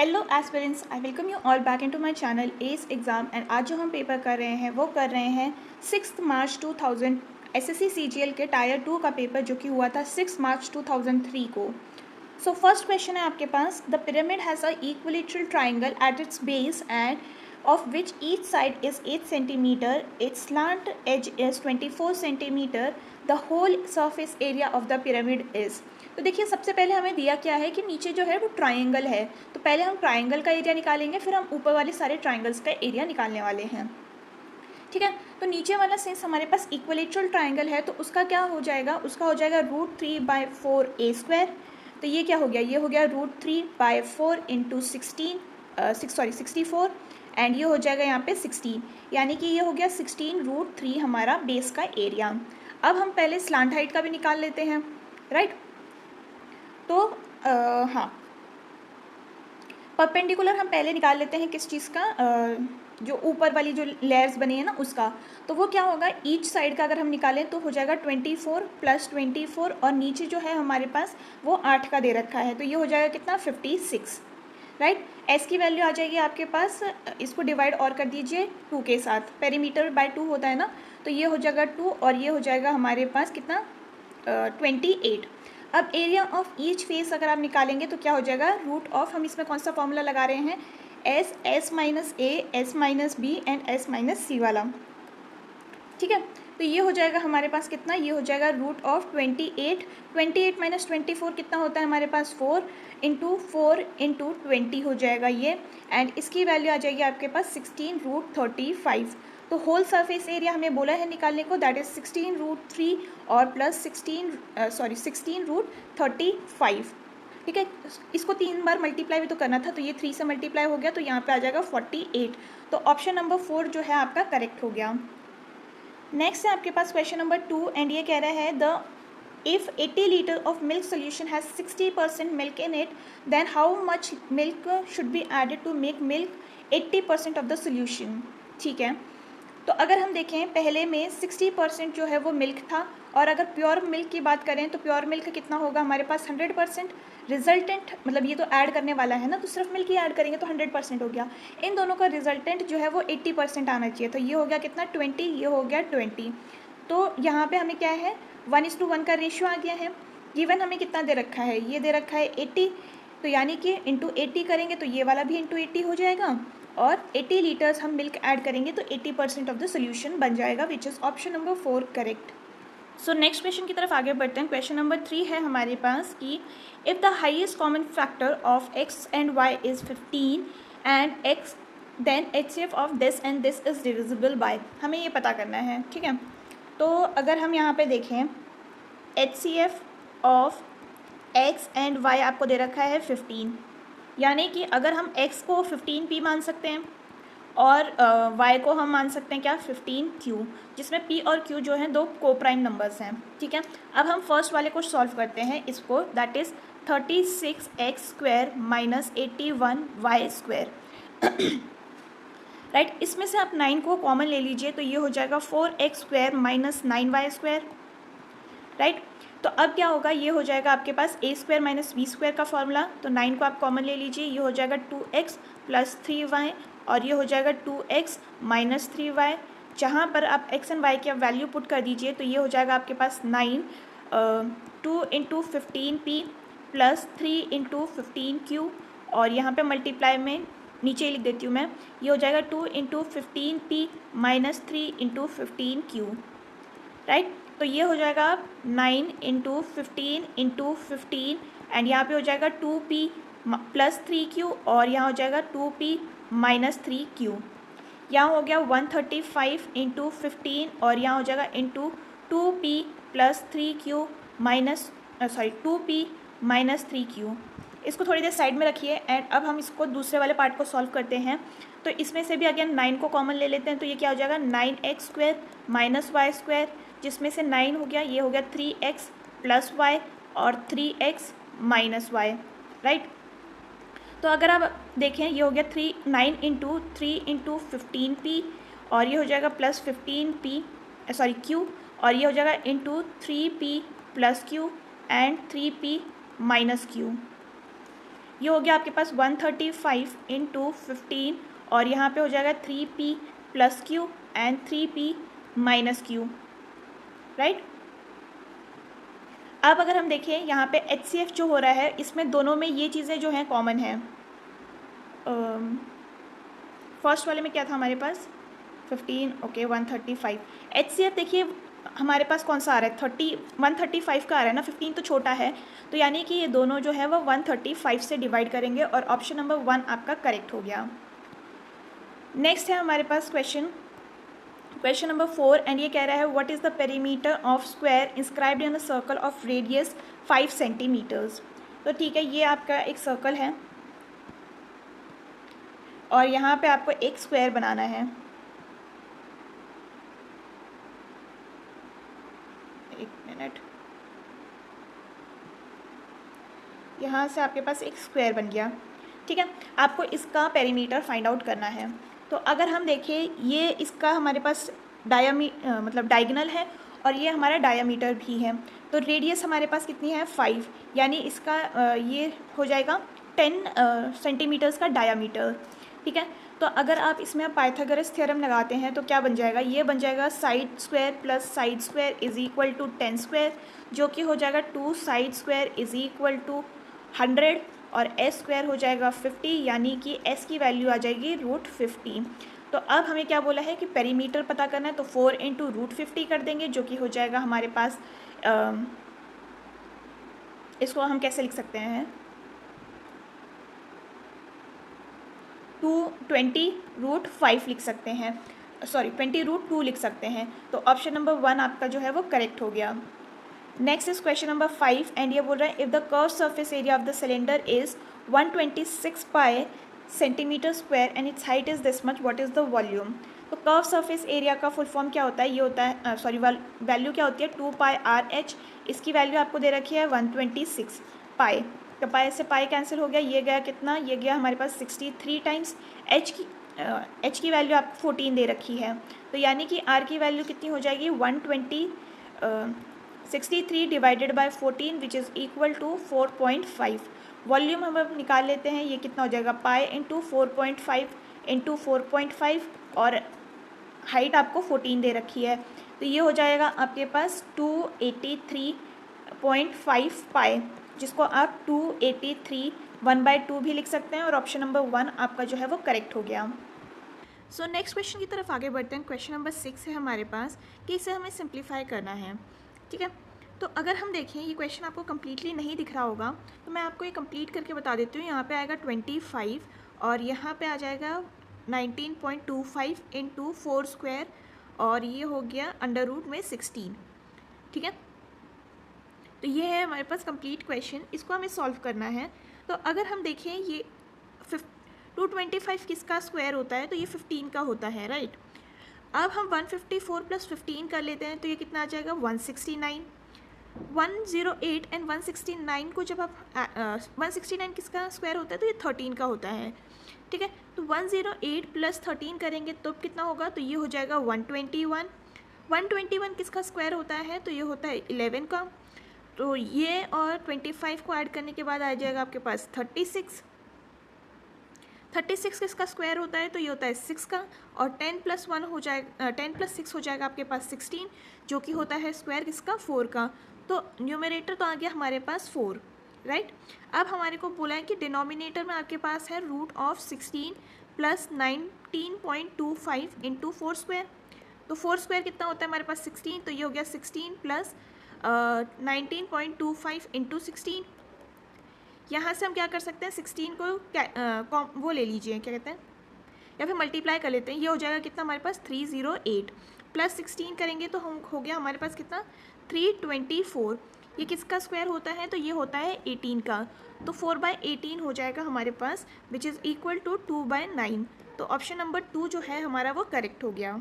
Hello aspirants, I welcome you all back into my channel S exam. And आज जो हम paper कर रहे हैं वो कर रहे हैं 6 मार्च 2000 एसएससी सीजीएल के टायर 2 का पेपर जो कि हुआ था 6 मार्च 2003 को। सो फर्स्ट क्वेश्चन है आपके पास, the pyramid has a equilateral triangle at its base and of which each side is 8 centimeter, its slant edge is 24 centimeter, the whole surface area of the pyramid is। तो देखिए सबसे पहले हमें दिया क्या है कि नीचे जो है वो ट्राइंगल है, तो पहले हम ट्राइंगल का एरिया निकालेंगे, फिर हम ऊपर वाले सारे ट्राइंगल्स का एरिया निकालने वाले हैं। ठीक है, तो नीचे वाला सिंस हमारे पास इक्विलेटरल ट्राइंगल है तो उसका क्या हो जाएगा, उसका हो जाएगा √3/4 तो ये क्या हो गया, ये हो गया √3/4 इंटू 64 एंड ये हो जाएगा यहाँ पे 16, यानी कि ये हो गया 16√3 हमारा बेस का एरिया। अब हम पहले स्लांट हाइट का भी निकाल लेते हैं, राइट। तो हाँ, परपेंडिकुलर हम पहले निकाल लेते हैं किस चीज़ का, जो ऊपर वाली जो लेयर्स बनी है ना उसका। तो वो क्या होगा, ईच साइड का अगर हम निकालें तो हो जाएगा 24 + 24 और नीचे जो है हमारे पास वो 8 का दे रखा है, तो ये हो जाएगा कितना 56, राइट। एस की वैल्यू आ जाएगी आपके पास, इसको डिवाइड और कर दीजिए 2 के साथ, पेरीमीटर बाय 2 होता है ना, तो ये हो जाएगा 2 और ये हो जाएगा हमारे पास कितना 28। अब एरिया ऑफ ईच फेस अगर आप निकालेंगे तो क्या हो जाएगा, रूट ऑफ, हम इसमें कौन सा फॉर्मूला लगा रहे हैं, S minus A, S minus B and S minus C वाला। ठीक है, तो ये हो जाएगा हमारे पास कितना, ये हो जाएगा √28। 28 माइनस 24 कितना होता है हमारे पास 4 इंटू 20 हो जाएगा ये, एंड इसकी वैल्यू आ जाएगी आपके पास 16√35। तो होल सरफेस एरिया हमें बोला है निकालने को, दैट इज 16√3 और प्लस 16√35। ठीक है, इसको 3 बार मल्टीप्लाई भी तो करना था, तो ये 3 से मल्टीप्लाई हो गया, तो यहाँ पे आ जाएगा 48। तो ऑप्शन नंबर 4 जो है आपका करेक्ट हो गया। नेक्स्ट है आपके पास क्वेश्चन नंबर 2 एंड ये कह रहा है the if 80 litre of milk solution has 60% milk in it then how much milk should be added to make milk 80% of the solution. ठीक है, तो अगर हम देखें पहले में 60% जो है वो मिल्क था, और अगर प्योर मिल्क की बात करें तो प्योर मिल्क कितना होगा हमारे पास 100%। रिजल्टेंट मतलब ये तो ऐड करने वाला है ना, तो सिर्फ मिल्क ही ऐड करेंगे तो 100% हो गया। इन दोनों का रिजल्टेंट जो है वो 80% आना चाहिए, तो ये हो गया कितना 20, ये हो गया 20। तो यहाँ पे हमें क्या है 1:1 का रेशियो आ गया है। गिवन हमें कितना दे रखा है, ये दे रखा है 80, तो यानी कि इंटू 80 करेंगे तो ये वाला भी इंटू 80 हो जाएगा, और 80 लीटर्स हम मिल्क ऐड करेंगे तो 80% ऑफ द सोल्यूशन बन जाएगा, which is option number 4 correct. So next question की तरफ आगे बढ़ते हैं। क्वेश्चन नंबर 3 है हमारे पास कि if the highest common factor of x and y is 15 and x then HCF of this and this is divisible by, हमें ये पता करना है। ठीक है, तो अगर हम यहाँ पे देखें HCF of x and y आपको दे रखा है 15, यानी कि अगर हम x को 15p मान सकते हैं और y को हम मान सकते हैं क्या 15q, जिसमें p और q जो हैं दो कोप्राइम नंबर्स हैं। ठीक है, अब हम फर्स्ट वाले को सॉल्व करते हैं इसको, that is 36x² minus 81y²। Right, इसमें से आप 9 को कॉमन ले लीजिए तो ये हो जाएगा 4x² माइनस 9y²। राइट, तो अब क्या होगा, ये हो जाएगा आपके पास a² माइनस b² का फॉर्मूला, तो 9 को आप कॉमन ले लीजिए, ये हो जाएगा 2x प्लस 3y और ये हो जाएगा 2x माइनस 3y। जहाँ पर आप x एंड y की वैल्यू पुट कर दीजिए तो ये हो जाएगा आपके पास 9 2 into 15p plus 3 into 15q, और यहाँ पे मल्टीप्लाई में नीचे ही लिख देती हूँ मैं, ये हो जाएगा 2 into 15p minus 3 into 15q। Right, तो ये हो जाएगा 9 इंटू 15 इंटू 15 एंड यहाँ पे हो जाएगा 2p प्लस 3q और यहाँ हो जाएगा 2p माइनस 3q। यहाँ हो गया 135 इंटू 15 और यहाँ हो जाएगा into 2p plus 3q minus 2p minus 3q। इसको थोड़ी देर साइड में रखिए एंड अब हम इसको दूसरे वाले पार्ट को सॉल्व करते हैं। तो इसमें से भी अगेन 9 को कॉमन ले लेते हैं, तो ये क्या हो जाएगा 9x² माइनस y², जिसमें से 9 हो गया, ये हो गया 3x प्लस y और 3x माइनस y। राइट, तो अगर आप देखें ये हो गया 9 इंटू 3 इंटू 15p और ये हो जाएगा प्लस 15p q, और ये हो जाएगा into 3p plus q and 3p minus q। ये हो गया आपके पास 135 इंटू 15 और यहाँ पे हो जाएगा 3p plus Q and 3p minus Q, right. अब अगर हम देखें यहाँ पे HCF जो हो रहा है, इसमें दोनों में ये चीज़ें जो हैं कॉमन हैं। फर्स्ट वाले में क्या था हमारे पास 15, ओके 135। HCF देखिए हमारे पास कौन सा आ रहा है 135 का आ रहा है ना, 15 तो छोटा है, तो यानी कि ये दोनों जो है वो 135 से डिवाइड करेंगे और ऑप्शन नंबर 1 आपका करेक्ट हो गया। नेक्स्ट है हमारे पास क्वेश्चन नंबर 4 एंड ये कह रहा है what is the perimeter of square inscribed in a circle of radius 5 centimetres. तो ठीक है, ये आपका एक सर्कल है और यहाँ पे आपको एक स्क्वायर बनाना है। एक मिनट, यहाँ से आपके पास एक स्क्वायर बन गया, ठीक है। आपको इसका पेरीमीटर फाइंड आउट करना है। तो अगर हम देखें ये इसका हमारे पास मतलब डायगोनल है और ये हमारा डायामीटर भी है, तो रेडियस हमारे पास कितनी है 5, यानी इसका ये हो जाएगा 10 सेंटीमीटर्स का डायामीटर, ठीक है। तो अगर आप इसमें पाइथागोरस थ्योरम लगाते हैं तो क्या बन जाएगा, ये बन जाएगा side square plus side square is equal to 10 square, जो कि हो जाएगा 2 side square is equal to 100 और s स्क्वायर हो जाएगा 50, यानी कि s की वैल्यू आ जाएगी √50। तो अब हमें क्या बोला है कि पेरीमीटर पता करना है, तो 4 इंटू √50 कर देंगे, जो कि हो जाएगा हमारे पास इसको हम कैसे लिख सकते हैं 20√5 लिख सकते हैं, सॉरी 20√2 लिख सकते हैं। तो ऑप्शन नंबर 1 आपका जो है वो करेक्ट हो गया। Next is question number 5 and ये बोल रहा है if the curve surface area of the cylinder is 126 pi centimetre square and it's height is this much, what is the volume. तो कर्व सरफेस एरिया का full form क्या होता है, ये होता है सॉरी वैल्यू क्या होती है 2 पाई RH, इसकी वैल्यू आपको दे रखी है 126 पाई, तो पाई से पाई कैंसिल हो गया, ये गया कितना, ये गया हमारे पास 63 टाइम्स H की वैल्यू आपको 14 दे रखी है, तो यानी कि R की वैल्यू कितनी हो जाएगी 63 divided by 14 which is equal to 4.5। Volume हम अब निकाल लेते हैं, ये कितना हो जाएगा पाई इंटू 4.5 इंटू 4.5 और हाइट आपको 14 दे रखी है, तो ये हो जाएगा आपके पास 283.5 पाई, जिसको आप 283 1/2 भी लिख सकते हैं और ऑप्शन नंबर 1 आपका जो है वो करेक्ट हो गया। सो नेक्स्ट क्वेश्चन की तरफ आगे बढ़ते हैं। क्वेश्चन नंबर 6 है हमारे पास कि इसे हमें सिंप्लीफाई करना है, ठीक है। तो अगर हम देखें ये क्वेश्चन आपको कम्प्लीटली नहीं दिख रहा होगा, तो मैं आपको ये कंप्लीट करके बता देती हूँ। यहाँ पे आएगा 25 और यहाँ पे आ जाएगा 19.25 इंटू 4 स्क्वायर और ये हो गया अंडर रूट में 16, ठीक है। तो ये है हमारे पास कंप्लीट क्वेश्चन, इसको हमें सॉल्व करना है। तो अगर हम देखें ये 225 किसका स्क्वायर होता है, तो ये 15 का होता है, राइट। अब हम 154 प्लस 15 कर लेते हैं, तो ये कितना आ जाएगा 169। 108 एंड 169 को जब आप 169 किसका स्क्वायर होता है, तो ये 13 का होता है, ठीक है। तो 108 प्लस 13 करेंगे तो कितना होगा, तो ये हो जाएगा 121। 121 किसका स्क्वायर होता है, तो ये होता है 11 का, तो ये और 25 को ऐड करने के बाद आ जाएगा आपके पास 36। 36 किसका स्क्वायर होता है, तो ये होता है 6 का, और 10 प्लस 1 हो जाएगा 10 प्लस 6 हो जाएगा आपके पास 16, जो कि होता है स्क्वायर किसका 4 का। तो न्यूमरेटर तो आ गया हमारे पास 4, राइट। अब हमारे को बोला है कि डिनोमिनेटर में आपके पास है √16 प्लस 19.25 इंटू 4 स्क्वायर। तो 4 स्क्वायर कितना होता है हमारे पास 16, तो ये हो गया 16 प्लस 19.25 इंटू 16। यहाँ से हम क्या कर सकते हैं 16 को वो ले लीजिए, क्या कहते हैं, या फिर मल्टीप्लाई कर लेते हैं, ये हो जाएगा कितना हमारे पास 308 प्लस 16 करेंगे तो हम हो गया हमारे पास कितना 324। ये किसका स्क्वायर होता है, तो ये होता है 18 का, तो 4/18 हो जाएगा हमारे पास विच इज़ इक्वल टू 2/9। तो ऑप्शन नंबर 2 जो है हमारा वो करेक्ट हो गया।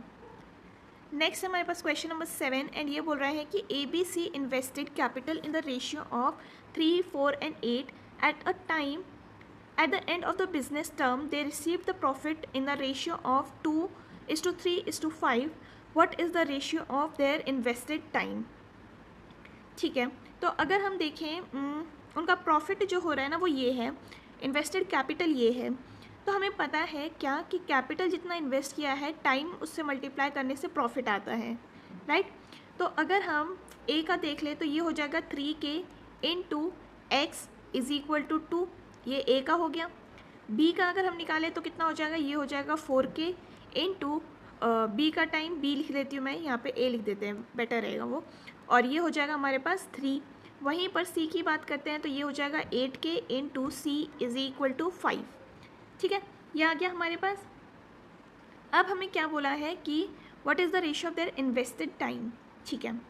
नेक्स्ट हमारे पास क्वेश्चन नंबर 7 एंड ये बोल रहा है कि ABC invested capital in the ratio of 3, 4 and 8 at a time at the end of the business term they received the profit in the ratio of 2:3:5. what is the ratio of their invested time। ठीक है, तो अगर हम देखें उनका profit जो हो रहा है ना वो ये है इन्वेस्टेड कैपिटल ये है। तो हमें पता है क्या कि कैपिटल जितना इन्वेस्ट किया है टाइम उससे मल्टीप्लाई करने से प्रॉफिट आता है, राइट। तो अगर हम ए का देख ले तो ये हो जाएगा 3K into X is equal to 2, ये ए का हो गया। बी का अगर हम निकालें तो कितना हो जाएगा, ये हो जाएगा 4K इंटू बी का टाइम, बी लिख देती हूँ मैं, यहाँ पे ए लिख देते हैं, बेटर रहेगा वो, और ये हो जाएगा हमारे पास 3। वहीं पर सी की बात करते हैं तो ये हो जाएगा 8K into C is equal to 5, ठीक है, ये आ गया हमारे पास। अब हमें क्या बोला है कि what is the ratio of their invested time, ठीक है।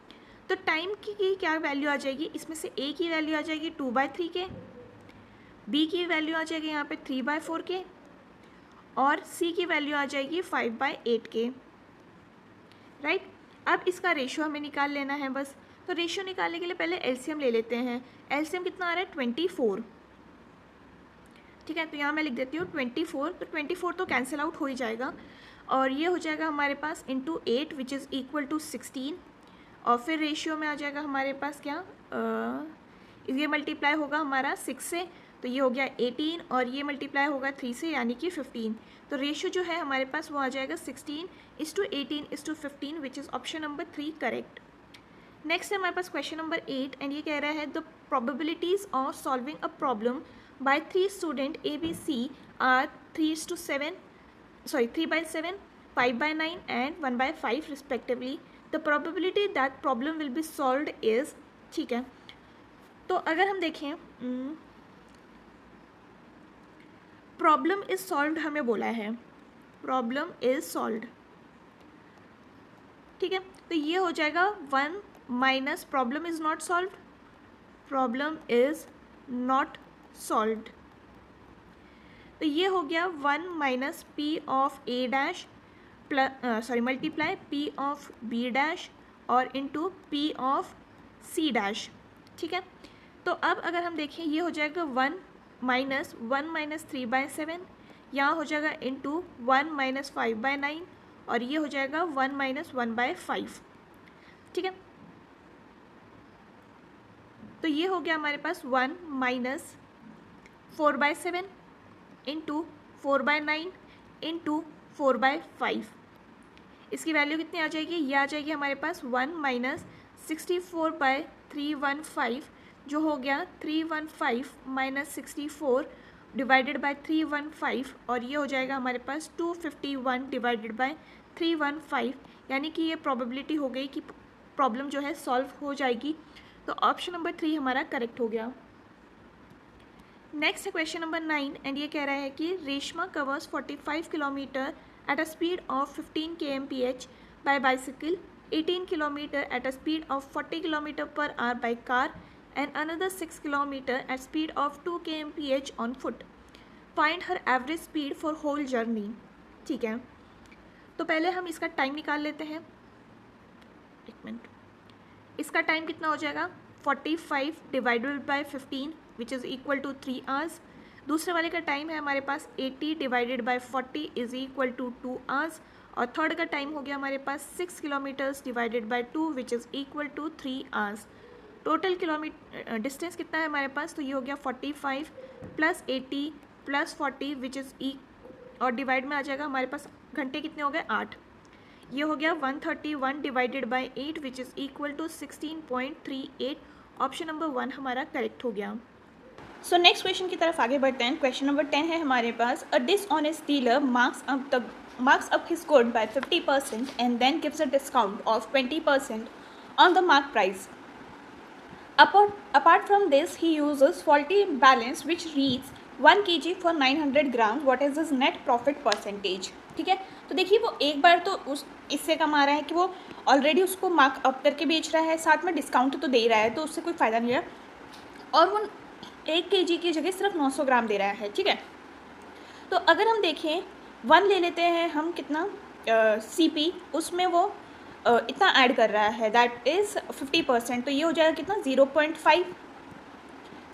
तो टाइम की क्या वैल्यू आ जाएगी, इसमें से ए की वैल्यू आ जाएगी 2/3K, बी की वैल्यू आ जाएगी यहाँ पे 3/4K, और सी की वैल्यू आ जाएगी 5/8K, राइट। अब इसका रेशियो हमें निकाल लेना है बस। तो रेशियो निकालने के लिए पहले एलसीएम ले लेते हैं। एलसीएम कितना आ रहा है, 24, ठीक है। तो यहाँ मैं लिख देती हूँ 24, तो 24 तो कैंसिल आउट हो ही जाएगा, और ये हो जाएगा हमारे पास into 8 which is equal to 16, और फिर रेशियो में आ जाएगा हमारे पास क्या, ये मल्टीप्लाई होगा हमारा 6 से, तो ये हो गया 18, और ये मल्टीप्लाई होगा 3 से यानी कि 15। तो रेशियो जो है हमारे पास वो आ जाएगा 16:18:15 विच is option number 3 correct. Next है हमारे पास क्वेश्चन नंबर 8, एंड ये कह रहा है the probabilities of solving a problem by 3 student ABC are 3:7, 3/7, 5/9 and 1/5 respectively. The probability that problem will be solved is, ठीक है। तो अगर हम देखें प्रॉब्लम इज सॉल्व्ड हमें बोला है, प्रॉब्लम इज सॉल्व्ड, ठीक है। तो ये हो जाएगा 1 minus problem is not solved, problem is not solved, तो ये हो गया 1 minus P of A dash plus multiply P of B dash और into P of C dash, ठीक है। तो अब अगर हम देखें ये हो जाएगा 1 माइनस 3/7, यहाँ हो जाएगा इंटू 1 माइनस 5/9, और ये हो जाएगा 1 माइनस 1/5, ठीक है। तो ये हो गया हमारे पास 1 माइनस 4/7 इंटू 4/9 इंटू 4/5, इसकी वैल्यू कितनी आ जाएगी, ये आ जाएगी हमारे पास 1 माइनस 64/315, जो हो गया 315 माइनस 64 डिवाइडेड बाय 315, और ये हो जाएगा हमारे पास 251 डिवाइडेड बाय 315, यानी कि ये प्रोबेबिलिटी हो गई कि प्रॉब्लम जो है सॉल्व हो जाएगी। तो ऑप्शन नंबर 3 हमारा करेक्ट हो गया। नेक्स्ट है क्वेश्चन नंबर 9, एंड ये कह रहा है कि Reshma covers 45 kilometre at a speed of 15 kmph by bicycle, 18 kilometre at a speed of 40 kilometre per hour by car, and another 6 kilometer at speed of 2 kmph on foot. Find her average speed for whole journey, ठीक है। तो पहले हम इसका time निकाल लेते हैं, एक मिनट। इसका टाइम कितना हो जाएगा, 45 divided by 15 which is equal to 3 hours। दूसरे वाले का टाइम है हमारे पास 80 divided by 40 is equal to 2 hours, और थर्ड का टाइम हो गया हमारे पास 6 kilometres divided by 2 which is equal to 3 hours। Total kilometre distance कितना है हमारे पास, तो ये हो गया 45 प्लस 80 प्लस 40 विच इज़ और डिवाइड में आ जाएगा हमारे पास घंटे कितने हो गए 8, ये हो गया 131 divided by 8 which is equal to 16.38। Option number 1 हमारा करेक्ट हो गया। सो नेक्स्ट क्वेश्चन की तरफ आगे बढ़ते हैं। क्वेश्चन नंबर 10 है हमारे पास, a dishonest dealer marks up his good by 50% and then gives a discount of 20% on the mark price. Apart from this, he uses faulty balance which reads 1 kg for 900 grams. What is his net profit percentage? ठीक है, तो देखिए वो एक बार तो इससे कमा रहा है कि वो ऑलरेडी उसको मार्क अप करके बेच रहा है, साथ में डिस्काउंट तो दे रहा है, तो उससे कोई फ़ायदा नहीं है, और वो 1 kg की जगह सिर्फ 900 ग्राम दे रहा है, ठीक है। तो अगर हम देखें 1 ले लेते हैं हम, कितना CP, उसमें वो इतना ऐड कर रहा है, दैट इज़ 50%, तो ये हो जाएगा कितना 0.5,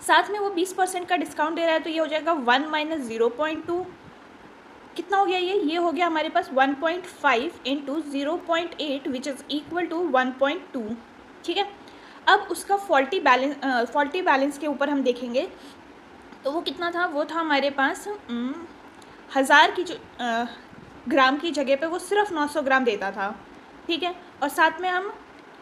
साथ में वो 20% का डिस्काउंट दे रहा है, तो ये हो जाएगा 1 माइनस 0.2, कितना हो गया ये हो गया हमारे पास 1.5 into 0.8 which is equal to 1.2, ठीक है। अब उसका फॉल्टी बैलेंस के ऊपर हम देखेंगे तो वो कितना था, वो था हमारे पास 1000 की ग्राम की जगह पे वो सिर्फ 900 ग्राम देता था, ठीक है। और साथ में हम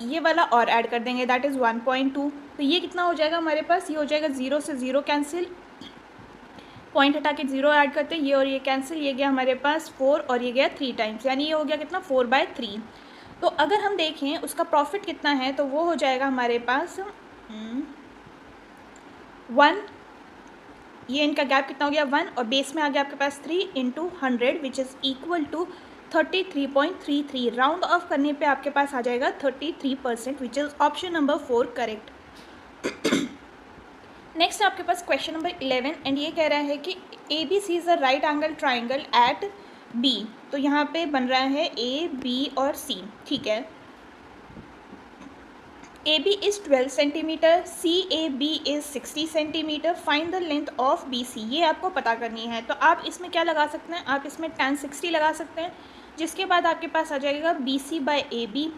ये वाला और ऐड कर देंगे, दैट इज़ 1.2। तो ये कितना हो जाएगा हमारे पास, ये हो जाएगा 0 से 0 कैंसिल, पॉइंट हटा के 0 ऐड करते हैं, ये और ये कैंसिल, ये गया हमारे पास 4 और ये गया 3 टाइम्स, यानी ये हो गया कितना 4/3। तो अगर हम देखें उसका प्रॉफिट कितना है, तो वो हो जाएगा हमारे पास 1, ये इनका गैप कितना हो गया 1, और बेस में आ गया आपके पास 3 × 100 which is equal to 33.33। Round off करने पे आपके पास आ जाएगा 33%, which is option number 4 correct. Next आपके पास क्वेश्चन नंबर 11 एंड ये कह रहा है कि A B C is a right angle triangle at B. तो यहाँ पे बन रहा है ए बी और सी, ठीक है। A B is 12 centimetre, C A B is 60 centimetre, find the length of B C, ये आपको पता करनी है। तो आप इसमें क्या लगा सकते हैं, आप इसमें tan 60 लगा सकते हैं, जिसके बाद आपके पास आ जाएगा B C by A B.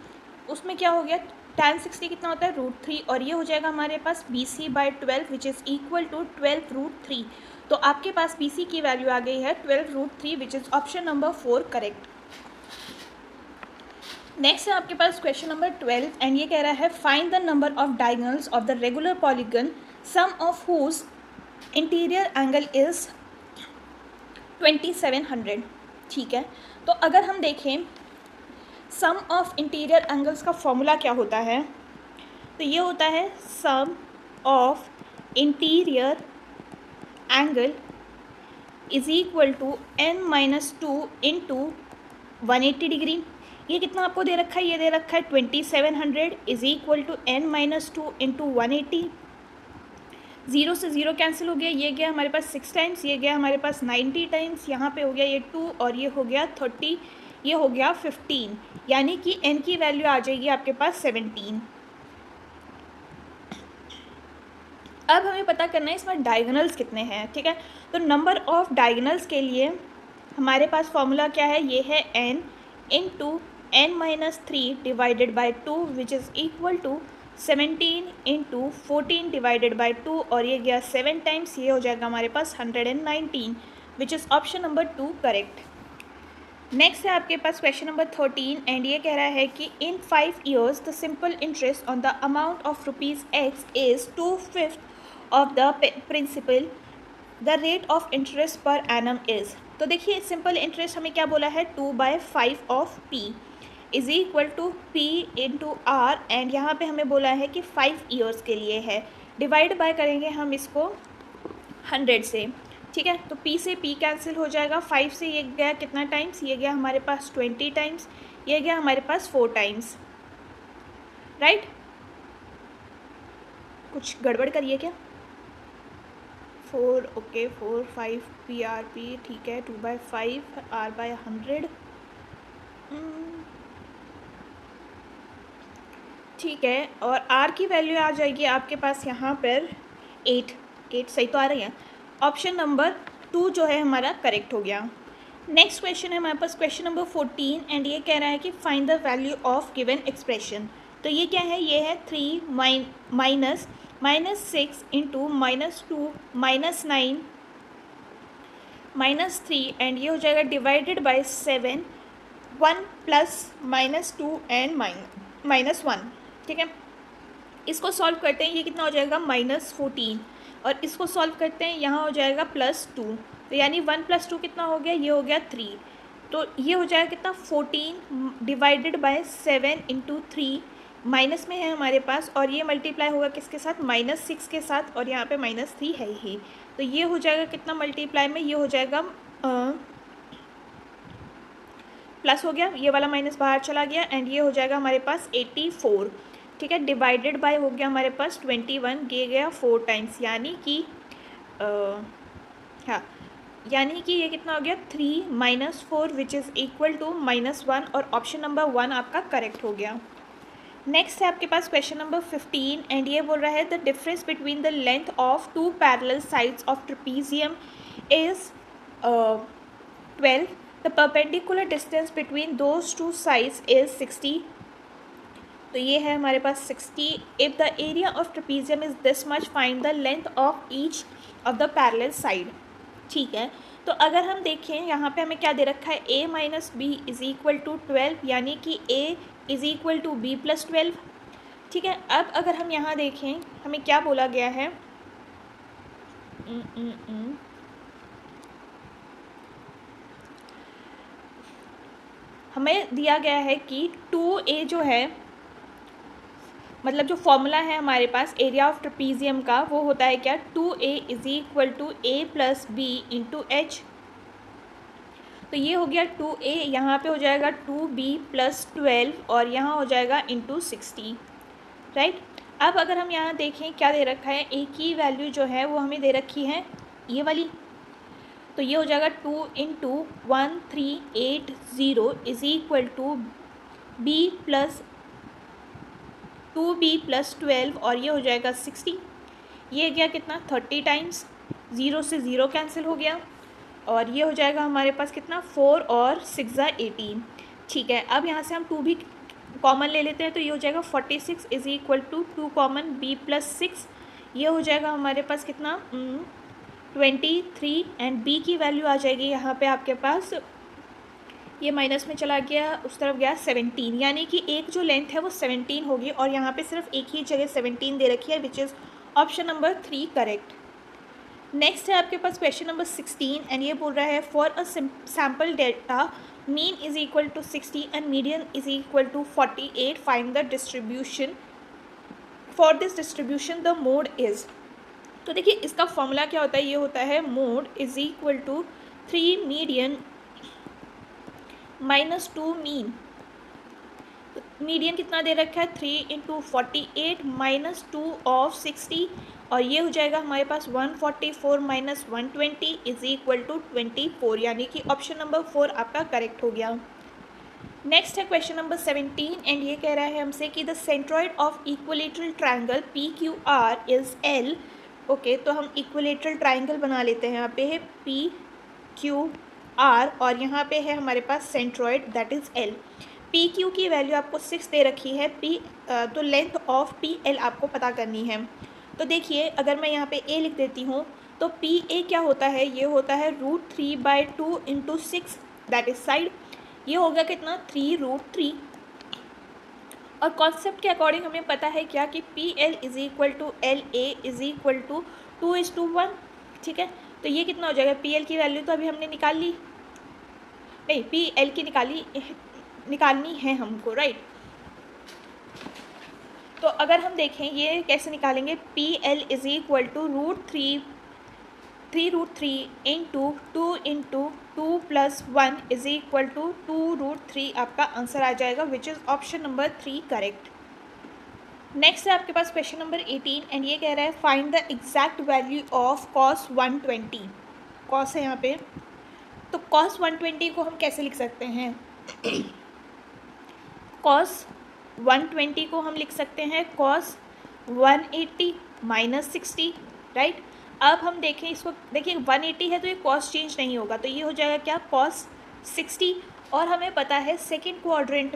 उसमें क्या हो गया, tan 60 कितना होता है √3, और ये हो जाएगा हमारे पास B C by 12 which is equal to 12√3। तो आपके पास बी सी की वैल्यू आ गई है 12√3 विच is option number 4 correct. Next है आपके पास क्वेश्चन नंबर 12 एंड ये कह रहा है find the number of diagonals of the regular polygon sum of whose interior angle is 2700, ठीक है। तो अगर हम देखें सम ऑफ इंटीरियर एंगल्स का फॉर्मूला क्या होता है, तो ये होता है sum of interior angle is equal to n-2 into 180 degree. ये कितना आपको दे रखा है, ये दे रखा है 2700 is equal to n-2 into 180। 0 से 0 कैंसिल हो गया, ये गया हमारे पास 6 टाइम्स, ये गया हमारे पास 90 टाइम्स, यहाँ पे हो गया ये 2 और ये हो गया 30, ये हो गया 15, यानी कि n की वैल्यू आ जाएगी आपके पास 17। अब हमें पता करना है इसमें डायगोनल्स कितने हैं, ठीक है। तो नंबर ऑफ डायगोनल्स के लिए हमारे पास फॉर्मूला क्या है, ये है n into n-3 divided by 2 which is equal to 17 into 14 divided by 2, और ये गया 7 टाइम्स, ये हो जाएगा हमारे पास 119 विच is option number 2 correct. Next है आपके पास क्वेश्चन नंबर 13 एंड ये कह रहा है कि in 5 years the simple interest on the amount of ₹X is 2/5 of the principal, the rate of interest per annum is. तो देखिए सिंपल इंटरेस्ट हमें क्या बोला है 2/5 of P is equal to P into R, and यहाँ पे हमें बोला है कि 5 years के लिए है। डिवाइड बाय करेंगे हम इसको 100 से, ठीक है। तो P से P कैंसिल हो जाएगा, 5 से ये गया कितना टाइम्स, ये गया हमारे पास 20 टाइम्स, ये गया हमारे पास 4 टाइम्स, राइट। कुछ गड़बड़ करिए क्या, 4 ओके 4 5 PRP, ठीक है, 2/5 R/100, ठीक है। और R की वैल्यू आ जाएगी आपके पास यहाँ पर 8 सही तो आ रही है, ऑप्शन नंबर 2 जो है हमारा करेक्ट हो गया। नेक्स्ट क्वेश्चन है हमारे पास क्वेश्चन नंबर 14 एंड ये कह रहा है कि find the value of given expression. तो ये क्या है, ये है 3 -6 इंटू -2 -9 -3 एंड ये हो जाएगा डिवाइडेड बाय 7, 1 प्लस -2 एंड -1, ठीक है। इसको सॉल्व करते हैं, ये कितना हो जाएगा -14, और इसको सॉल्व करते हैं, यहाँ हो जाएगा +2, तो यानी 1 + 2 कितना हो गया, ये हो गया 3, तो ये हो जाएगा कितना 14 डिवाइडेड बाय 7 इंटू 3, माइनस में है हमारे पास, और ये मल्टीप्लाई होगा किसके साथ, -6 के साथ, और यहाँ पे -3 है ही, तो ये हो जाएगा कितना मल्टीप्लाई में, ये हो जाएगा प्लस हो गया, ये वाला माइनस बाहर चला गया, एंड ये हो जाएगा हमारे पास 84, ठीक है। डिवाइडेड बाय हो गया हमारे पास 21, ये गया 4 टाइम्स, यानी कि हाँ, यानी कि ये कितना हो गया 3 - 4 विच इज़ इक्वल टू -1, और ऑप्शन नंबर 1 आपका करेक्ट हो गया। नेक्स्ट है आपके पास क्वेश्चन नंबर 15 एंड ये बोल रहा है the difference between the length of 2 parallel sides of trapezium is 12, the perpendicular distance between those 2 sides is 60 तो ये है हमारे पास 60। If the area of trapezium is this much, find the length of each of the parallel side. ठीक है, तो अगर हम देखें यहाँ पे हमें क्या दे रखा है, a minus B is equal to 12, यानी कि a is equal to B plus 12। ठीक है, अब अगर हम यहाँ देखें हमें क्या बोला गया है, हमें दिया गया है कि 2a जो है, मतलब जो फॉर्मूला है हमारे पास एरिया ऑफ ट्रेपीजियम का, वो होता है क्या, 2a is equal to a plus B into H. तो ये हो गया 2a, यहाँ पे हो जाएगा 2b प्लस 12 और यहाँ हो जाएगा इंटू 60, राइट। अब अगर हम यहाँ देखें क्या दे रखा है, a की वैल्यू जो है वो हमें दे रखी है ये वाली, तो ये हो जाएगा 2 into 1380 is equal to b plus 2b plus 12 और ये हो जाएगा 60। ये गया कितना 30 टाइम्स, 0 से 0 कैंसिल हो गया और ये हो जाएगा हमारे पास कितना 4 और 6 ज़ा 18। ठीक है, अब यहाँ से हम 2 भी कॉमन ले लेते हैं, तो ये हो जाएगा 46 is equal to 2 common b plus 6, ये हो जाएगा हमारे पास कितना 23 एंड b की वैल्यू आ जाएगी यहाँ पे आपके पास, ये माइनस में चला गया उस तरफ गया 17, यानी कि एक जो लेंथ है वो 17 होगी और यहाँ पे सिर्फ एक ही जगह 17 दे रखी है, which is option number 3 correct. Next है आपके पास क्वेश्चन नंबर 16 एंड ये बोल रहा है for a sample data mean is equal to 60 and median is equal to 48, find the distribution, for this distribution the mode is. तो देखिए इसका फॉर्मूला क्या होता है, ये होता है mode is equal to 3 median minus 2 mean. Median कितना दे रखा है 3 इंटू 48 माइनस 2 ऑफ 60 और ये हो जाएगा हमारे पास 144 माइनस 120 इज इक्वल टू 24, यानी कि ऑप्शन नंबर 4 आपका करेक्ट हो गया। नेक्स्ट है क्वेश्चन नंबर 17 एंड ये कह रहा है हमसे कि the centroid of equilateral triangle P Q R is L. Okay, तो हम इक्विलेटरल ट्रायंगल बना लेते हैं, यहाँ पे है पी क्यू आर और यहाँ पे है हमारे पास centroid that is L. P Q की वैल्यू आपको 6 दे रखी है, तो लेंथ ऑफ पी एल आपको पता करनी है। तो देखिए अगर मैं यहाँ पे ए लिख देती हूँ तो पी ए क्या होता है, ये होता है √3/2 इंटू 6 दैट इज साइड, ये हो गया कितना 3√3। और कॉन्सेप्ट के अकॉर्डिंग हमें पता है क्या कि P L is equal to L A is equal to 2:1। ठीक है, तो ये कितना हो जाएगा, पी एल की वैल्यू तो अभी हमने निकाल ली, नहीं पी एल की निकालनी है हमको, राइट। तो अगर हम देखें ये कैसे निकालेंगे, P L is equal to √3 into 2 into 2 plus 1 is equal to 2√3 आपका आंसर आ जाएगा, which is option number 3 correct. Next है आपके पास क्वेश्चन नंबर 18 एंड ये कह रहा है find the exact value of cos 120। cos है यहाँ पे, तो cos 120 को हम कैसे लिख सकते हैं cos 120 को हम लिख सकते हैं cos 180 माइनस 60, राइट। अब हम देखें इसको, देखिए 180 है तो ये cos चेंज नहीं होगा, तो ये हो जाएगा क्या cos 60। और हमें पता है सेकेंड क्वाड्रेंट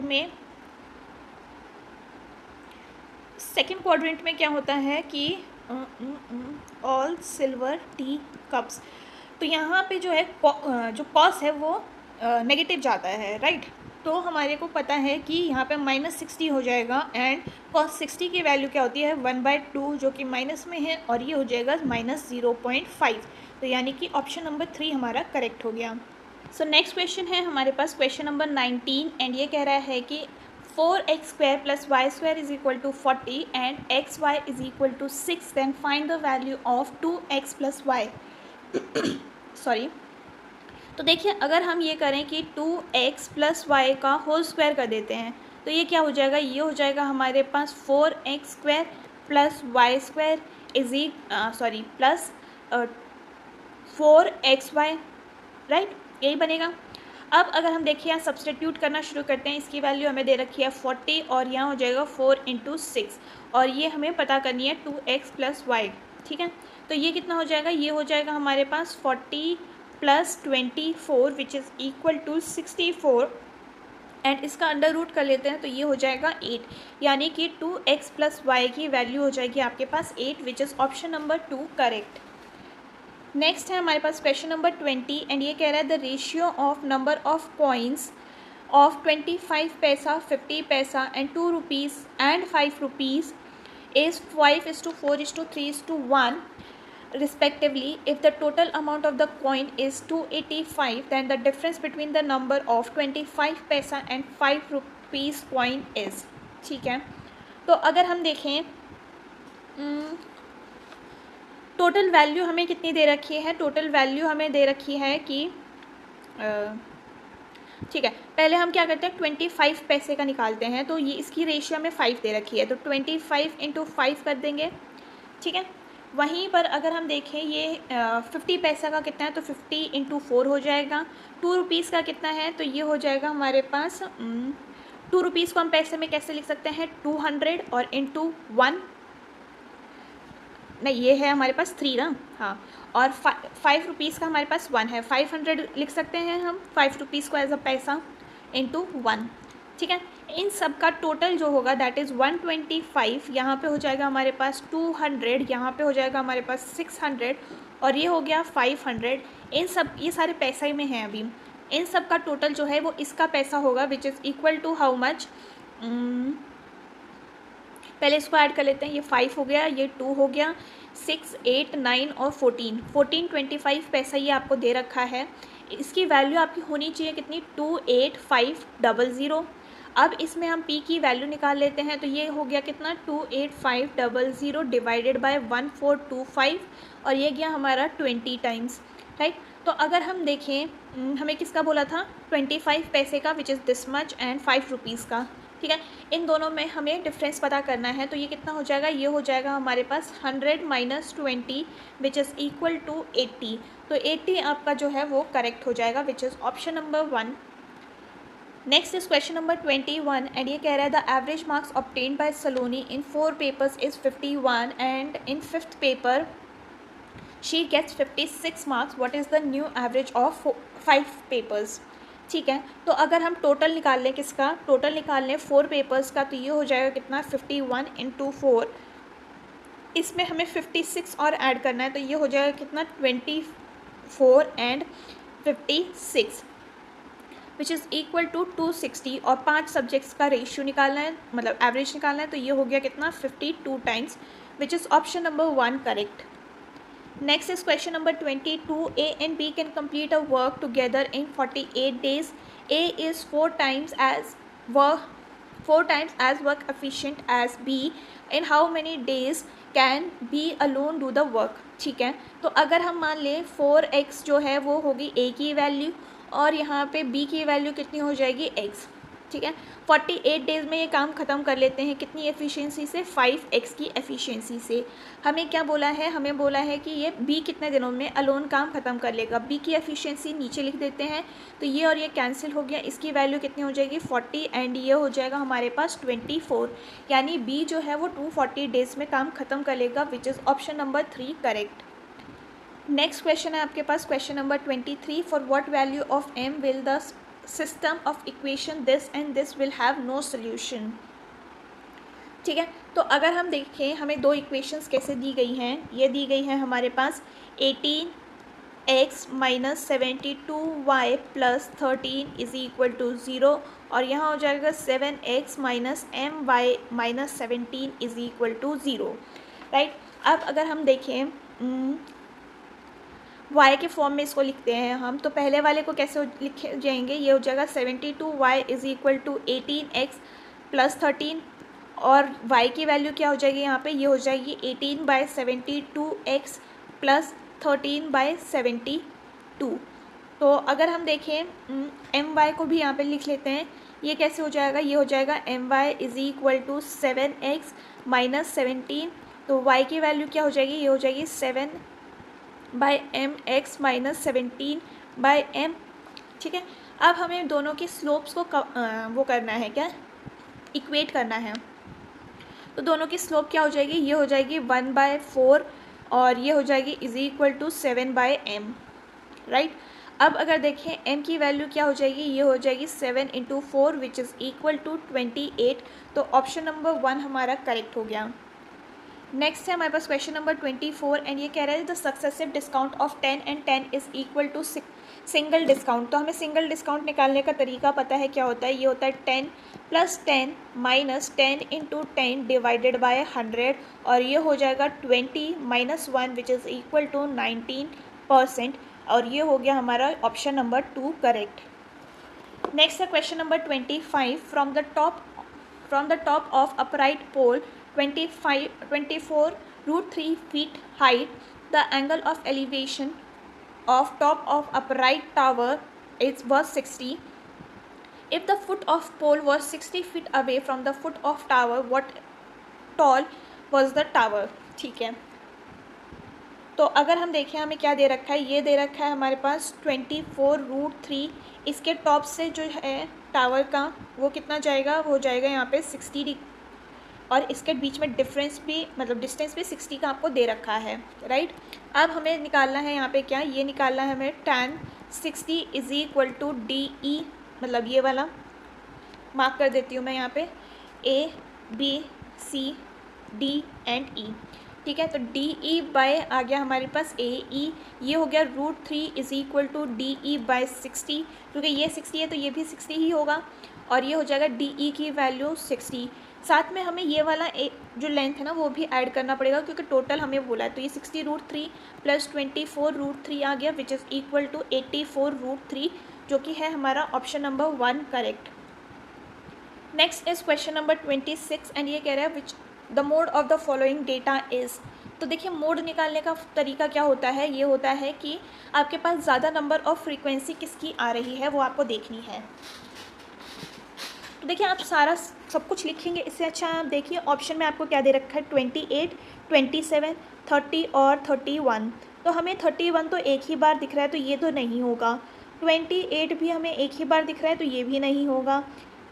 में क्या होता है कि ऑल सिल्वर टी कप्स, तो यहाँ पे जो है जो cos है वो नेगेटिव जाता है, राइट। तो हमारे को पता है कि यहाँ पे -60 हो जाएगा एंड cos 60 की वैल्यू क्या होती है 1/2 जो कि माइनस में है और ये हो जाएगा -0.5, तो यानी कि ऑप्शन नंबर 3 हमारा करेक्ट हो गया। सो नेक्स्ट क्वेश्चन है हमारे पास क्वेश्चन नंबर 19 एंड ये कह रहा है कि 4x² + y² is equal to 40 and xy is equal to 6, then find the value of 2x + y। Sorry, तो देखिए अगर हम ये करें कि 2x + y का होल स्क्वायर कर देते हैं तो ये क्या हो जाएगा, ये हो जाएगा हमारे पास 4x² + y² plus 4xy, right, यही बनेगा। अब अगर हम देखिए यहाँ सब्सटीट्यूट करना शुरू करते हैं, इसकी वैल्यू हमें दे रखी है 40 और यहाँ हो जाएगा 4 × 6 और ये हमें पता करनी है 2x + y। ठीक है, तो ये कितना हो जाएगा, ये हो जाएगा हमारे पास 40 + 24 which is equal to 64 and इसका अंडर रूट कर लेते हैं तो ये हो जाएगा 8, यानी कि 2x प्लस वाई की वैल्यू हो जाएगी आपके पास 8, which is option number 2 correct. Next है हमारे पास क्वेश्चन नंबर 20 एंड ये कह रहा है the ratio of number of coins of 25 पैसा, 50 पैसा and 2 rupees and 5 rupees is 5:4:3:1 respectively. If the total amount of the coin is 285, then the difference between the number of 25 पैसा and 5 rupees coin is, ठीक है। तो अगर हम देखें total value हमें कितनी दे रखी है, टोटल वैल्यू हमें दे रखी है कि ठीक है, पहले हम क्या करते हैं 25 पैसे का निकालते हैं, तो ये इसकी रेशियो में 5 दे रखी है, तो 25 × 5 कर देंगे, ठीक है। वहीं पर अगर हम देखें ये 50 पैसा का कितना है, तो 50 × 4 हो जाएगा। 2 रुपीज़ का कितना है, तो ये हो जाएगा हमारे पास 2 रुपीज़ को हम पैसे में कैसे लिख सकते हैं 200 और × 1 नहीं, ये है हमारे पास 3 ना, हाँ, और 5 रुपीज़ का हमारे पास 1 है, 500 लिख सकते हैं हम 5 रुपीज़ को एज अ पैसा × 1, ठीक है। इन सब का टोटल जो होगा दैट इज़ 125, यहाँ पे हो जाएगा हमारे पास 200, यहाँ पे हो जाएगा हमारे पास 600 और ये हो गया 500। इन सब ये सारे पैसे में हैं अभी, इन सब का टोटल जो है वो इसका पैसा होगा which is equal to how much, पहले इसको ऐड कर लेते हैं, ये 5 हो गया, ये 2 हो गया, 6, 8, 9 और 14 25 पैसा ये आपको दे रखा है। इसकी वैल्यू आपकी होनी चाहिए कितनी 28500। अब इसमें हम p की वैल्यू निकाल लेते हैं, तो ये हो गया कितना 28500 डिवाइडेड बाय 1425 और ये गया हमारा 20 टाइम्स, राइट। तो अगर हम देखें हमें किसका बोला था 25 पैसे का which is this much and 5 rupees का, ठीक है। इन दोनों में हमें डिफरेंस पता करना है, तो ये कितना हो जाएगा, ये हो जाएगा हमारे पास 100 - 20 विच इज़ इक्वल टू 80। तो 80 आपका जो है वो करेक्ट हो जाएगा which is option number 1। Next is question number 21 and ये कह रहा है the average marks obtained by Saloni in 4 papers is 51 and in 5th paper she gets 56 marks, what is the new average of 5 papers, ठीक है। तो अगर हम total निकाल लें, किसका टोटल निकाल लें 4 पेपर्स का, तो ये हो जाएगा कितना 51 × 4, इसमें हमें 56 और ऐड करना है, तो ये हो जाएगा कितना 24 and 56 which is equal to 260 और 5 सब्जेक्ट्स का रेशियो निकालना है, मतलब एवरेज निकालना है, तो ये हो गया कितना 52 times which is option number 1 correct. Next is question number 22. A and B can complete a work together in 48 days. A is 4 times as work efficient as B. In how many days can B alone do the work? ठीक है, तो अगर हम मान लें 4x जो है वो होगी A की वैल्यू और यहाँ पे B की वैल्यू कितनी हो जाएगी x, ठीक है। 48 डेज़ में ये काम ख़त्म कर लेते हैं, कितनी एफिशिएंसी से 5x की एफिशिएंसी से। हमें क्या बोला है, हमें बोला है कि ये B कितने दिनों में अलोन काम ख़त्म कर लेगा। B की एफिशिएंसी नीचे लिख देते हैं, तो ये और ये कैंसिल हो गया, इसकी वैल्यू कितनी हो जाएगी 40 एंड ये हो जाएगा हमारे पास 24, यानी B जो है वो 240 डेज़ में काम ख़त्म कर लेगा which is option number 3 correct. Next question है आपके पास question number 23, for what value of m will the system of equation this and this will have no solution, ठीक है। तो अगर हम देखें हमें दो इक्वेशंस कैसे दी गई हैं, ये दी गई है हमारे पास 18x - 72y + 13 is equal to 0 और यहाँ हो जाएगा 7x - my - 17 is equal to 0, right. अब अगर हम देखें y के फॉर्म में इसको लिखते हैं हम, तो पहले वाले को कैसे लिखे जाएंगे, ये हो जाएगा 72y is equal to 18x + 13 और y की वैल्यू क्या हो जाएगी यहाँ पे, ये हो जाएगी 18/72x + 13/72। तो अगर हम देखें my को भी यहाँ पे लिख लेते हैं, ये कैसे हो जाएगा, ये हो जाएगा my is equal to 7x - 17, तो y की वैल्यू क्या हो जाएगी, ये हो जाएगी 7/mx - 17/m, ठीक है। अब हमें दोनों की स्लोप्स को वो करना है, क्या इक्वेट करना है, तो दोनों की स्लोप क्या हो जाएगी, ये हो जाएगी 1/4 और ये हो जाएगी is equal to 7/m, right. अब अगर देखें m की वैल्यू क्या हो जाएगी, ये हो जाएगी 7 into 4 which is equal to 28। तो ऑप्शन नंबर 1 हमारा करेक्ट हो गया। नेक्स्ट है हमारे पास क्वेश्चन नंबर 24 एंड ये कह रहा है the successive discount of 10 and 10 is equal to single discount. तो हमें सिंगल डिस्काउंट निकालने का तरीका पता है क्या होता है, ये होता है 10 plus 10 minus 10 into 10 divided by 100 और ये हो जाएगा 20 minus 1 which is equal to 19% और ये हो गया हमारा ऑप्शन नंबर 2 करेक्ट। नेक्स्ट है question number 25 from the top of upright pole 24 root 3 feet height, the angle of elevation of top of upright tower was 60. If the foot of pole was 60 feet away from the foot of tower, what tall was the tower? ठीक है, तो अगर हम देखें हमें क्या दे रखा है, ये दे रखा है हमारे पास 24 रूट 3, इसके टॉप से जो है टावर का वो कितना जाएगा, वो जाएगा यहाँ पे 60 और इसके बीच में डिफरेंस भी मतलब डिस्टेंस भी 60 का आपको दे रखा है, राइट। अब हमें निकालना है यहाँ पे क्या, ये निकालना है हमें tan 60 is equal to D E, मतलब ये वाला मार्क कर देती हूँ मैं यहाँ पे A B C D and E, ठीक है। तो डी ई बाय आ गया हमारे पास ए ई, ये हो गया root 3 is equal to D E by 60, क्योंकि ये 60 है तो ये भी 60 ही होगा और ये हो जाएगा डी ई की वैल्यू 60। साथ में हमें ये वाला जो लेंथ है ना वो भी ऐड करना पड़ेगा क्योंकि टोटल हमें बोला है, तो ये 60 रूट 3 प्लस 24 रूट 3 आ गया which is equal to 84 root 3 जो कि है हमारा option number 1 correct. Next is question number 26 and ये कह रहा है which the mode of the following data is. तो देखिए मोड निकालने का तरीका क्या होता है, ये होता है कि आपके पास ज़्यादा नंबर ऑफ फ्रीक्वेंसी किसकी आ रही है वो आपको देखनी है। तो देखिए आप सारा सब कुछ लिखेंगे, इससे अच्छा आप देखिए ऑप्शन में आपको क्या दे रखा है 28, 27, 30 और 31। तो हमें 31 तो एक ही बार दिख रहा है तो ये तो नहीं होगा, 28 भी हमें एक ही बार दिख रहा है तो ये भी नहीं होगा,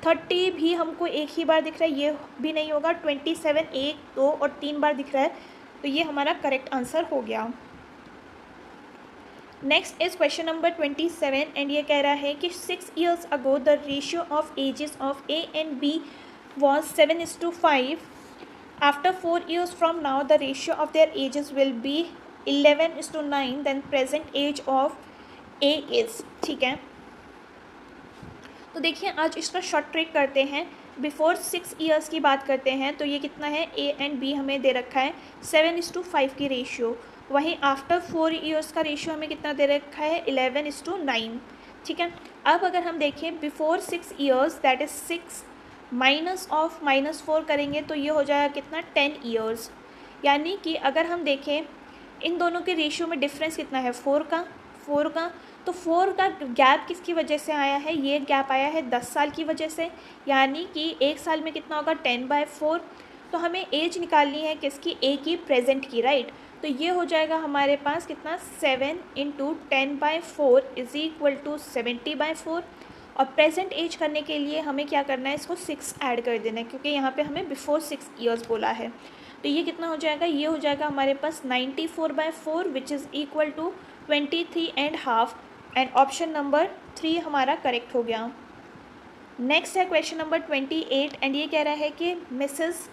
30 भी हमको एक ही बार दिख रहा है ये भी नहीं होगा, 27 1, 2 और 3 बार दिख रहा है तो ये हमारा करेक्ट आंसर हो गया। Next is question number 27 and ये कह रहा है कि 6 years ago the ratio of ages of A and B was 7:5. After 4 years from now the ratio of their ages will be 11:9 then present age of A is, ठीक है। तो देखिए आज इसका शॉर्ट ट्रिक करते हैं, बिफोर 6 years की बात करते हैं तो ये कितना है A एंड B हमें दे रखा है 7:5 की रेशियो, वहीं आफ्टर 4 years का रेशियो हमें कितना दे रखा है 11:9, ठीक है। अब अगर हम देखें before 6 years that is 6 minus of -4 करेंगे तो ये हो जाएगा कितना 10 years, यानी कि अगर हम देखें इन दोनों के रेशियो में डिफरेंस कितना है 4 का, तो 4 का गैप किसकी वजह से आया है, ये गैप आया है 10 साल की वजह से, यानी कि एक साल में कितना होगा 10/4। तो हमें एज निकालनी है किसकी, ए की, प्रेजेंट की, राइट। तो ये हो जाएगा हमारे पास कितना 7 × 10/4 इज इक्वल टू 70/4 और प्रेजेंट एज करने के लिए हमें क्या करना है, इसको 6 ऐड कर देना है क्योंकि यहाँ पे हमें बिफोर 6 years बोला है। तो ये कितना हो जाएगा, ये हो जाएगा हमारे पास 94/4 which is equal to 23.5 and option number 3 हमारा करेक्ट हो गया। नेक्स्ट है क्वेश्चन नंबर 28 एंड ये कह रहा है कि Mrs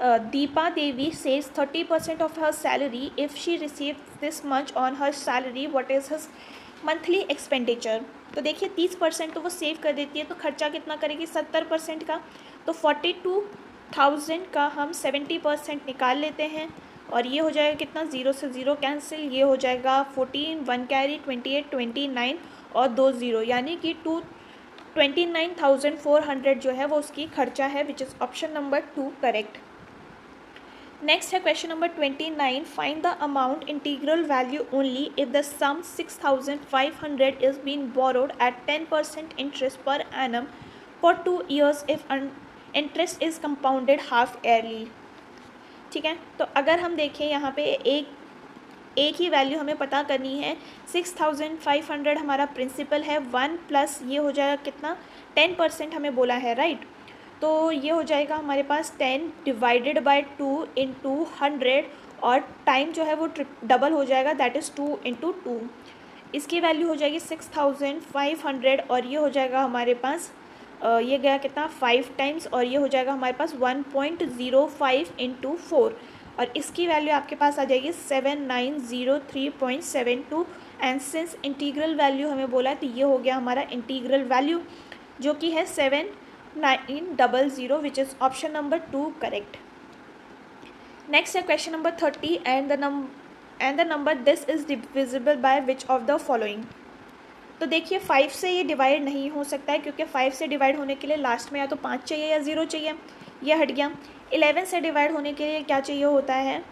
Deepa Devi saves 30% of her salary if she receives this much on her salary what is her monthly expenditure. तो देखिए 30% तो वो सेव कर देती है तो खर्चा कितना करेगी 70% का, तो 42,000 का हम 70% निकाल लेते हैं और ये हो जाएगा कितना 0 से 0 कैंसिल, ये हो जाएगा 14 1 कैरी 28 29 और 2 0 यानी कि 29,400 जो है वो उसकी खर्चा है which is option number 2 correct. Next है question number 29 find the amount integral value only if the sum 6,500 is been borrowed at 10% interest per annum for 2 years if interest is compounded half yearly, ठीक है। तो अगर हम देखें यहाँ पे एक ही वैल्यू हमें पता करनी है, 6,500 हमारा प्रिंसिपल है, 1 प्लस ये हो जाएगा कितना 10% हमें बोला है, राइट। तो ये हो जाएगा हमारे पास 10 डिवाइडेड बाय 2 × 100 और टाइम जो है वो डबल हो जाएगा दैट इज़ 2 × 2 इसकी वैल्यू हो जाएगी 6500 और ये हो जाएगा हमारे पास ये गया कितना 5 टाइम्स और ये हो जाएगा हमारे पास 1.05 इंटू 4 और इसकी वैल्यू आपके पास आ जाएगी 7903.72 एंड सिंस इंटीग्रल वैल्यू हमें बोला है तो ये हो गया हमारा इंटीग्रल वैल्यू जो कि है 7900 which is option number 2 correct. Next है question number 30 and the number this is divisible by which of the following. तो देखिए 5 से ये डिवाइड नहीं हो सकता है क्योंकि 5 से डिवाइड होने के लिए लास्ट में या तो 5 चाहिए या 0 चाहिए, ये हट गया। 11 से डिवाइड होने के लिए क्या चाहिए होता है,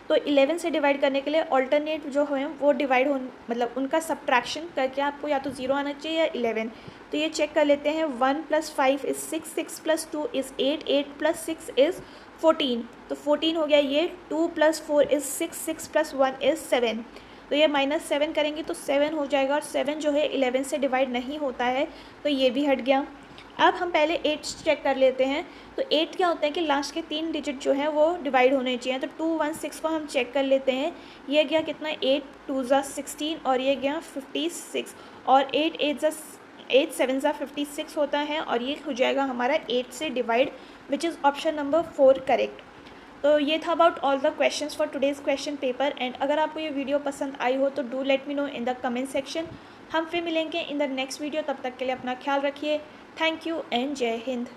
तो 11 से डिवाइड करने के लिए ऑल्टरनेट जो है वो डिवाइड हो मतलब उनका सब्ट्रैक्शन करके आपको या तो 0 आना चाहिए या 11। तो ये चेक कर लेते हैं 1 + 5 इज़ 6, 6 + 2 इज़ 8, 8 + 6 इज़ 14, तो 14 हो गया ये। 2 + 4 इज़ 6, 6 + 1 इज़ 7, तो ये -7 करेंगे तो 7 हो जाएगा और 7 जो है 11 से डिवाइड नहीं होता है तो ये भी हट गया। अब हम पहले 8 चेक कर लेते हैं। तो 8 क्या होता है कि लास्ट के 3 डिजिट जो है वो डिवाइड होने चाहिए। तो 2 1 6 को हम चेक कर लेते हैं। ये गया कितना 8 2 ज़ा 16 और ये गया 56 और 8 7 ज़ा 56 होता है और ये हो जाएगा हमारा 8 से divide which is option number 4 correct. तो ये था about all the questions for today's question paper and अगर आपको ये वीडियो पसंद आई हो तो do let me know in the comment section. हम फिर मिलेंगे इन द नेक्स्ट वीडियो, तब तक के लिए अपना ख्याल रखिए। थैंक यू एंड जय हिंद।